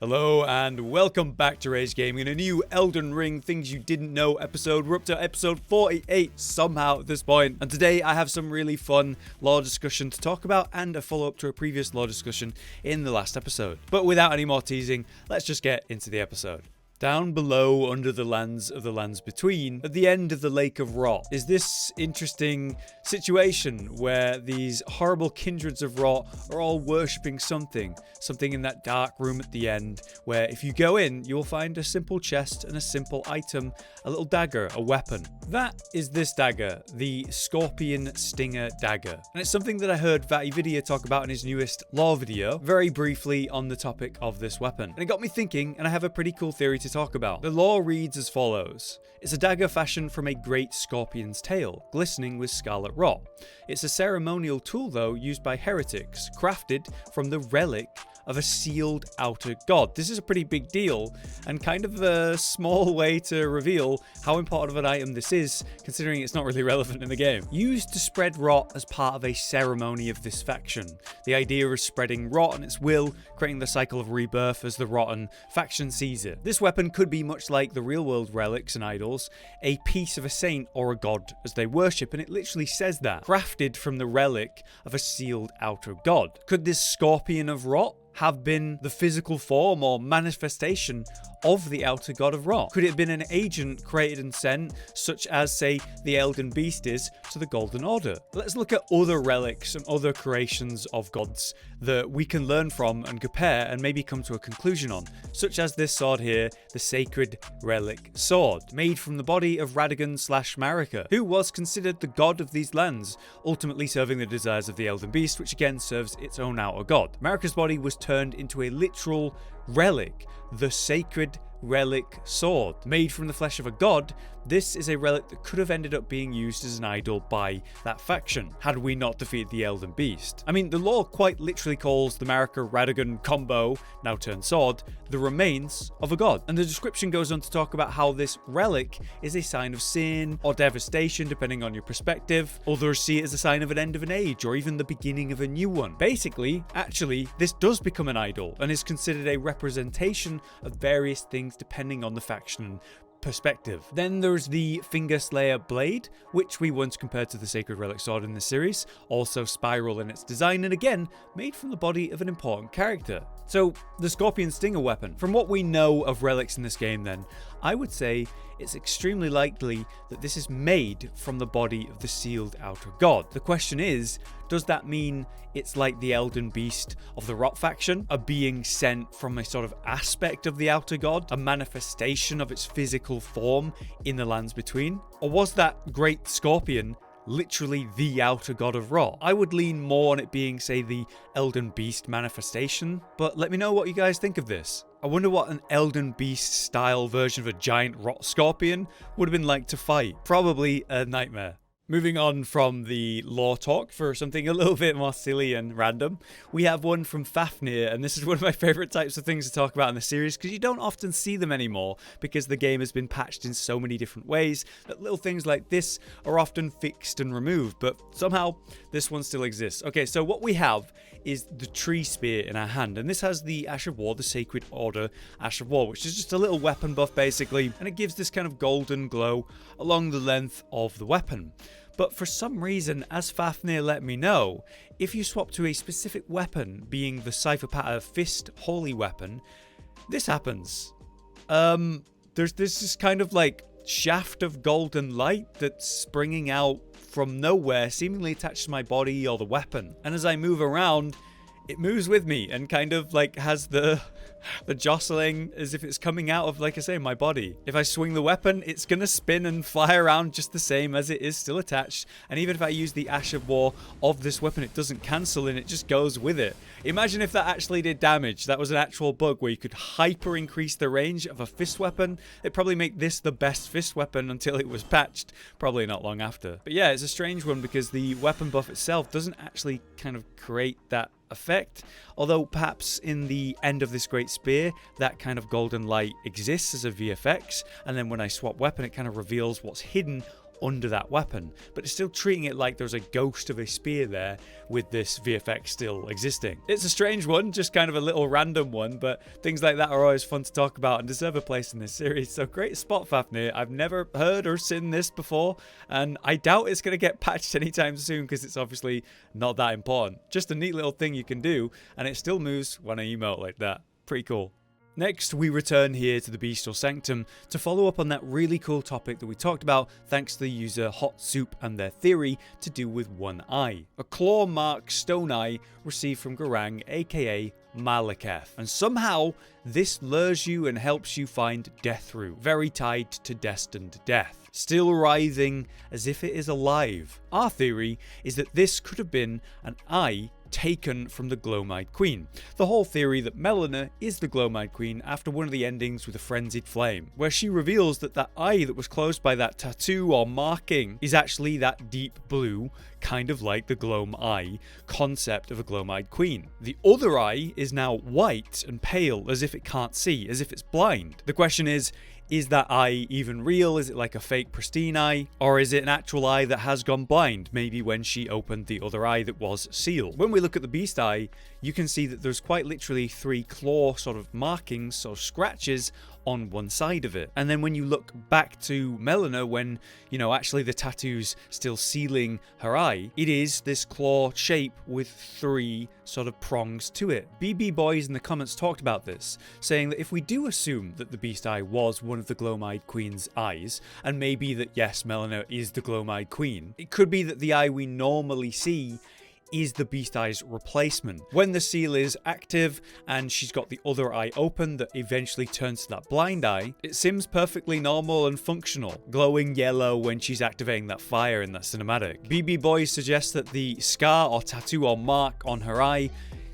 Hello and welcome back to Rage Gaming in a new Elden Ring Things You Didn't Know episode. We're up to episode 48 somehow at this point. And today I have some really fun lore discussion to talk about and a follow-up to a previous lore discussion in the last episode. But without any more teasing, let's just get into the episode. Down below, under the lands of the lands between, at the end of the Lake of Rot, is this interesting situation where these horrible kindreds of rot are all worshipping something in that dark room at the end, where if you go in, you will find a simple chest and a simple item, a little dagger, a weapon. That is this dagger, the Scorpion Stinger Dagger. And it's something that I heard RageGamingVideos talk about in his newest lore video, very briefly on the topic of this weapon. And it got me thinking, and I have a pretty cool theory to talk about. The lore reads as follows. It's a dagger fashioned from a great scorpion's tail, glistening with scarlet rot. It's a ceremonial tool though, used by heretics, crafted from the relic of a sealed outer god. This is a pretty big deal and kind of a small way to reveal how important of an item this is, considering it's not really relevant in the game. Used to spread rot as part of a ceremony of this faction. The idea is spreading rot and its will, creating the cycle of rebirth as the rotten faction sees it. This weapon could be much like the real world relics and idols, a piece of a saint or a god as they worship, and it literally says that. Crafted from the relic of a sealed outer god. Could this scorpion of rot have been the physical form or manifestation of the outer god of rot? Could it have been an agent created and sent, such as, say, the Elden Beast is to the Golden Order? Let's look at other relics and other creations of gods that we can learn from and compare and maybe come to a conclusion on, such as this sword here, the Sacred Relic Sword, made from the body of Radagon/Marika, who was considered the god of these lands, ultimately serving the desires of the Elden Beast, which again serves its own outer god. Marika's body was turned into a literal relic, the Sacred Relic Sword. Made from the flesh of a god, this is a relic that could have ended up being used as an idol by that faction, had we not defeated the Elden Beast. I mean, the lore quite literally calls the Marika-Radagon combo, now turned sword, the remains of a god. And the description goes on to talk about how this relic is a sign of sin or devastation, depending on your perspective. Others see it as a sign of an end of an age, or even the beginning of a new one. Basically, actually, this does become an idol, and is considered a representation of various things depending on the faction perspective. Then there's the Finger Slayer blade, which we once compared to the Sacred Relic Sword in this series, also spiral in its design and again made from the body of an important character. So the Scorpion Stinger weapon, from what we know of relics in this game then, I would say it's extremely likely that this is made from the body of the sealed outer god. The question is, does that mean it's like the Elden Beast of the Rot faction, a being sent from a sort of aspect of the outer god, a manifestation of its physical form in the lands between? Or was that great scorpion literally the outer god of rot? I would lean more on it being, say, the Elden Beast manifestation, but let me know what you guys think of this. I wonder what an Elden Beast style version of a giant rot scorpion would have been like to fight. Probably a nightmare. Moving on from the lore talk for something a little bit more silly and random, we have one from Fafnir, and this is one of my favorite types of things to talk about in the series because you don't often see them anymore because the game has been patched in so many different ways that little things like this are often fixed and removed, but somehow this one still exists. Okay, so what we have is the tree spear in our hand, and this has the Ash of War, the Sacred Order Ash of War, which is just a little weapon buff basically, and it gives this kind of golden glow along the length of the weapon. But for some reason, as Fafnir let me know, if you swap to a specific weapon, being the Cipher Fist Holy Weapon, this happens. There's this kind of like shaft of golden light that's springing out from nowhere, seemingly attached to my body or the weapon. And as I move around, it moves with me and kind of like has the jostling as if it's coming out of, like I say, my body. If I swing the weapon, it's gonna spin and fly around just the same as it is still attached. And even if I use the Ash of War of this weapon, it doesn't cancel and it just goes with it. Imagine if that actually did damage. That was an actual bug where you could hyper increase the range of a fist weapon. It'd probably make this the best fist weapon until it was patched, probably not long after. But yeah, it's a strange one because the weapon buff itself doesn't actually kind of create that effect, although perhaps in the end of this great spear that kind of golden light exists as a VFX, and then when I swap weapon it kind of reveals what's hidden under that weapon, but it's still treating it like there's a ghost of a spear there with this VFX still existing. It's a strange one, just kind of a little random one, but things like that are always fun to talk about and deserve a place in this series. So great spot, Fafnir. I've never heard or seen this before, and I doubt it's going to get patched anytime soon because it's obviously not that important. Just a neat little thing you can do, and it still moves when I emote like that. Pretty cool. Next, we return here to the Bestial Sanctum to follow up on that really cool topic that we talked about thanks to the user Hot Soup and their theory to do with one eye. A claw-marked stone eye received from Garang, aka Malekith. And somehow, this lures you and helps you find Deathroot, very tied to destined death, still writhing as if it is alive. Our theory is that this could have been an eye taken from the Gloom-Eyed Queen. The whole theory that Melena is the Gloom-Eyed Queen after one of the endings with a frenzied flame, where she reveals that that eye that was closed by that tattoo or marking is actually that deep blue, kind of like the Gloom-Eye concept of a Gloom-Eyed Queen. The other eye is now white and pale, as if it can't see, as if it's blind. The question is that eye even real? Is it like a fake pristine eye? Or is it an actual eye that has gone blind, maybe when she opened the other eye that was sealed? When we look at the beast eye, you can see that there's quite literally 3 claw sort of markings or scratches on one side of it. And then when you look back to Melena, when, you know, actually the tattoo's still sealing her eye, it is this claw shape with 3 sort of prongs to it. BB Boys in the comments talked about this, saying that if we do assume that the beast eye was one of the Gloom-Eyed Queen's eyes, and maybe that yes, Melena is the Gloom-Eyed Queen, it could be that the eye we normally see is the beast eye's replacement. When the seal is active and she's got the other eye open that eventually turns to that blind eye, it seems perfectly normal and functional, glowing yellow when she's activating that fire in that cinematic. BB Boys suggests that the scar or tattoo or mark on her eye,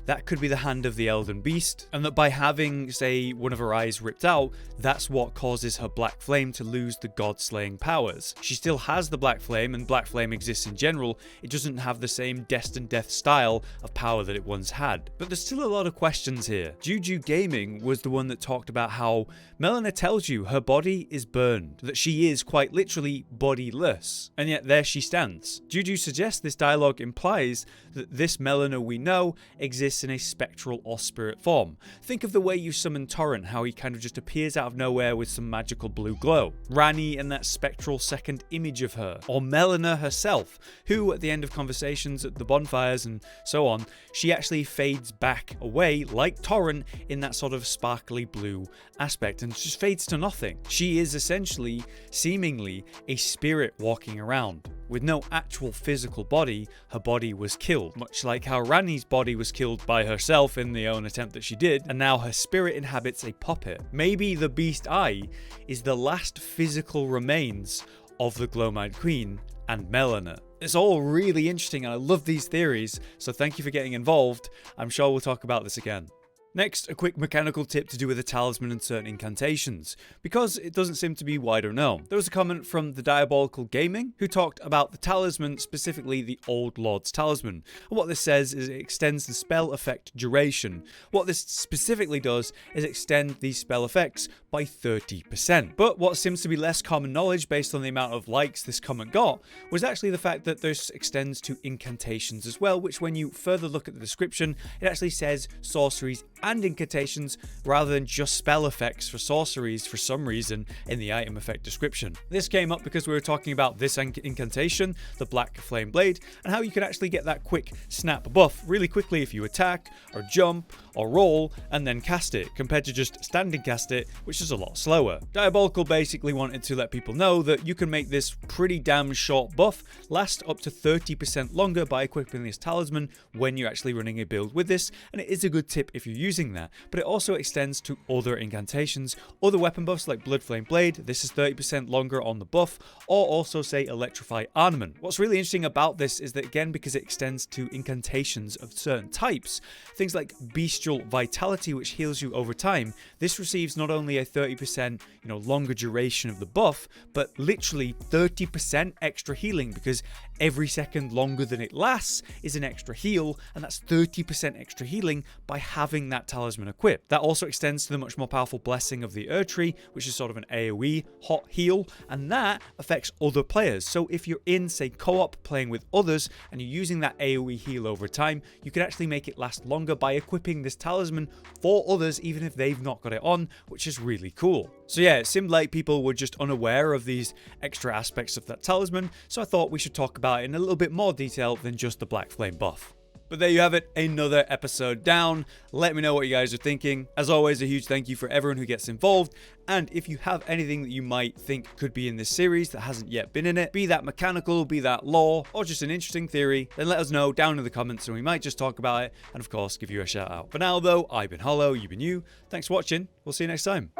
that could be the hand of the Elden Beast, and that by having, say, one of her eyes ripped out, that's what causes her Black Flame to lose the god-slaying powers. She still has the Black Flame, and Black Flame exists in general, it doesn't have the same destined death style of power that it once had. But there's still a lot of questions here. Juju Gaming was the one that talked about how Melena tells you her body is burned, that she is quite literally bodiless, and yet there she stands. Juju suggests this dialogue implies that this Melena we know exists in a spectral or spirit form. Think of the way you summon Torrent, how he kind of just appears out of nowhere with some magical blue glow. Ranni and that spectral second image of her. Or Melena herself, who at the end of conversations at the bonfires and so on, she actually fades back away like Torrent in that sort of sparkly blue aspect and just fades to nothing. She is essentially, seemingly, a spirit walking around. With no actual physical body, her body was killed, much like how Ranni's body was killed by herself in the own attempt that she did, and now her spirit inhabits a puppet. Maybe the beast eye is the last physical remains of the Gloom-Eyed Queen and Melena. It's all really interesting and I love these theories, so thank you for getting involved. I'm sure we'll talk about this again. Next, a quick mechanical tip to do with the talisman and certain incantations, because it doesn't seem to be wider known. There was a comment from the Diabolical Gaming, who talked about the talisman, specifically the Old Lord's Talisman. And what this says is it extends the spell effect duration. What this specifically does is extend these spell effects by 30%. But what seems to be less common knowledge based on the amount of likes this comment got, was actually the fact that this extends to incantations as well, which when you further look at the description, it actually says sorceries and incantations rather than just spell effects for sorceries for some reason in the item effect description. This came up because we were talking about this incantation, the Blackflame Blade, and how you can actually get that quick snap buff really quickly if you attack or jump or roll and then cast it, compared to just standing cast it, which is a lot slower. Diabolical basically wanted to let people know that you can make this pretty damn short buff last up to 30% longer by equipping this talisman when you're actually running a build with this, and it is a good tip if you're using that, but it also extends to other incantations, other weapon buffs like Bloodflame Blade, this is 30% longer on the buff, or also say Electrify Armament. What's really interesting about this is that again, because it extends to incantations of certain types, things like Bestial Vitality, which heals you over time, this receives not only a 30% longer duration of the buff, but literally 30% extra healing, because every second longer than it lasts is an extra heal, and that's 30% extra healing by having that talisman equipped. That also extends to the much more powerful blessing of the Erdtree, which is sort of an AoE hot heal, and that affects other players. So if you're in, say, co-op playing with others and you're using that AoE heal over time, you can actually make it last longer by equipping this talisman for others even if they've not got it on, which is really cool. So yeah, it seemed like people were just unaware of these extra aspects of that talisman, so I thought we should talk about it in a little bit more detail than just the Blackflame buff. But there you have it, another episode down. Let me know what you guys are thinking. As always, a huge thank you for everyone who gets involved. And if you have anything that you might think could be in this series that hasn't yet been in it, be that mechanical, be that lore, or just an interesting theory, then let us know down in the comments and we might just talk about it and of course give you a shout out. For now though, I've been Hollow, you've been you. Thanks for watching. We'll see you next time.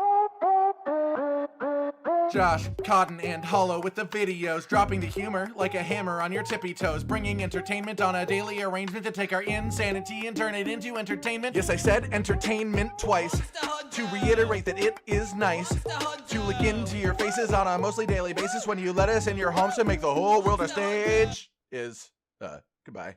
Josh, Cotton, and Hollow with the videos, dropping the humor like a hammer on your tippy toes, bringing entertainment on a daily arrangement to take our insanity and turn it into entertainment. Yes, I said entertainment twice, to reiterate that it is nice to look into your faces on a mostly daily basis when you let us in your homes to make the whole world a stage. Goodbye.